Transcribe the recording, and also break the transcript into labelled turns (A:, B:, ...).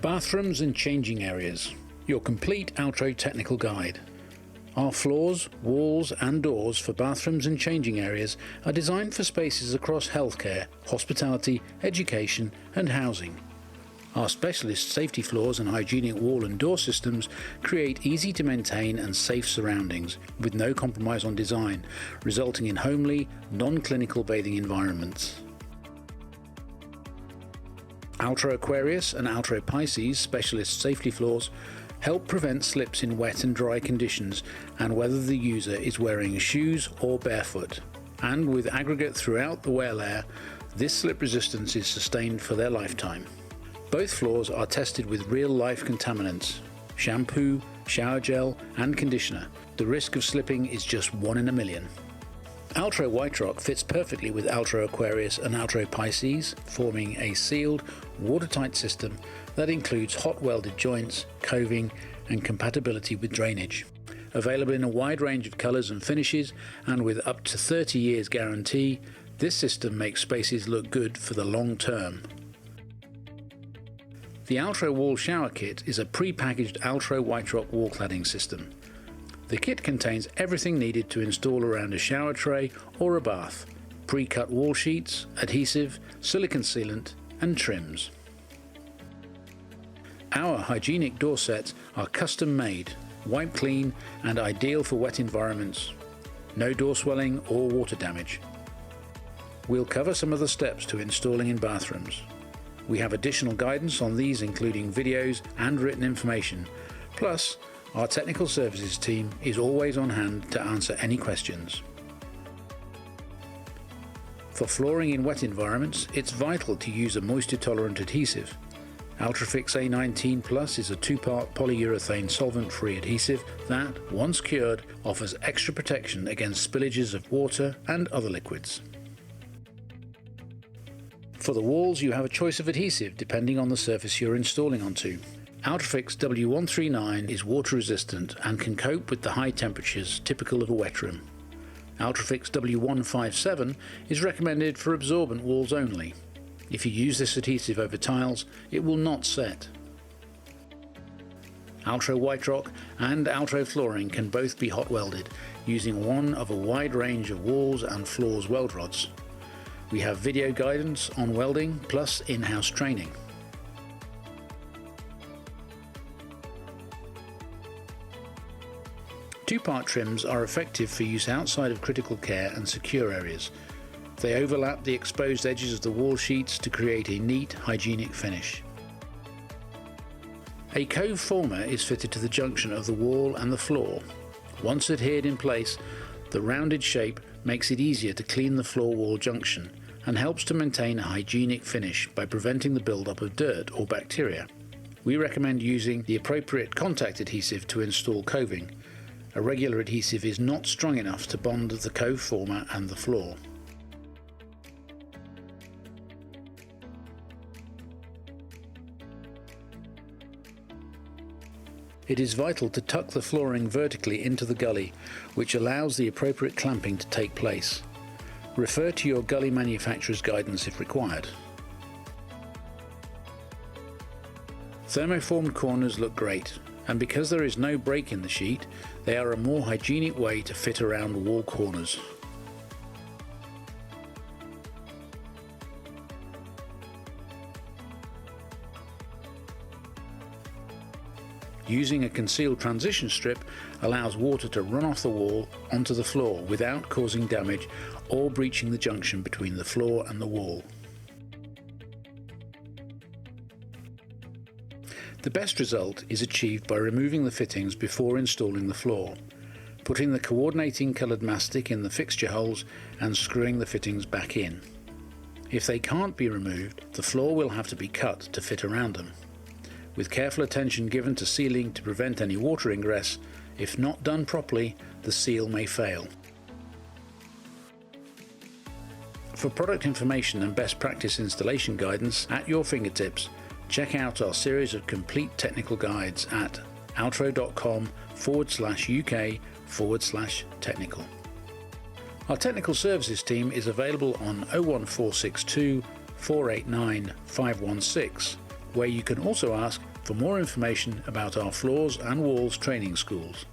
A: Bathrooms and changing areas. Your complete Altro technical guide. Our floors, walls and doors for bathrooms and changing areas are designed for spaces across healthcare, hospitality, education and housing. Our specialist safety floors and hygienic wall and door systems create easy to maintain and safe surroundings with no compromise on design, resulting in homely, non-clinical bathing environments. Altro Aquarius and Altro Pisces specialist safety floors help prevent slips in wet and dry conditions and whether the user is wearing shoes or barefoot. And with aggregate throughout the wear layer, this slip resistance is sustained for their lifetime. Both floors are tested with real-life contaminants, shampoo, shower gel and conditioner. The risk of slipping is just 1 in a million. Altro White Rock fits perfectly with Altro Aquarius and Altro Pisces, forming a sealed, watertight system that includes hot welded joints, coving and compatibility with drainage. Available in a wide range of colours and finishes and with up to 30 years guarantee, this system makes spaces look good for the long term. The Altro Wall Shower Kit is a pre-packaged Altro White Rock wall cladding system. The kit contains everything needed to install around a shower tray or a bath, pre-cut wall sheets, adhesive, silicone sealant and trims. Our hygienic door sets are custom made, wipe clean and ideal for wet environments. No door swelling or water damage. We'll cover some of the steps to installing in bathrooms. We have additional guidance on these, including videos and written information. Plus, our technical services team is always on hand to answer any questions. For flooring in wet environments, it's vital to use a moisture-tolerant adhesive. Ultrafix A19 Plus is a 2-part polyurethane solvent-free adhesive that, once cured, offers extra protection against spillages of water and other liquids. For the walls, you have a choice of adhesive depending on the surface you're installing onto. Ultrafix W139 is water resistant and can cope with the high temperatures typical of a wet room. Ultrafix W157 is recommended for absorbent walls only. If you use this adhesive over tiles, it will not set. Altro White Rock and Altro flooring can both be hot welded using one of a wide range of walls and floors weld rods. We have video guidance on welding plus in-house training. Two-part trims are effective for use outside of critical care and secure areas. They overlap the exposed edges of the wall sheets to create a neat, hygienic finish. A cove former is fitted to the junction of the wall and the floor. Once adhered in place, the rounded shape makes it easier to clean the floor-wall junction and helps to maintain a hygienic finish by preventing the build-up of dirt or bacteria. We recommend using the appropriate contact adhesive to install coving. A regular adhesive is not strong enough to bond the cove former and the floor. It is vital to tuck the flooring vertically into the gully, which allows the appropriate clamping to take place. Refer to your gully manufacturer's guidance if required. Thermoformed corners look great, and because there is no break in the sheet, they are a more hygienic way to fit around wall corners. Using a concealed transition strip allows water to run off the wall onto the floor without causing damage or breaching the junction between the floor and the wall. The best result is achieved by removing the fittings before installing the floor, putting the coordinating coloured mastic in the fixture holes and screwing the fittings back in. If they can't be removed, the floor will have to be cut to fit around them. With careful attention given to sealing to prevent any water ingress, if not done properly, the seal may fail. For product information and best practice installation guidance at your fingertips, check out our series of complete technical guides at altro.com/UK/technical. Our technical services team is available on 01462 489 516, where you can also ask for more information about our floors and walls training schools.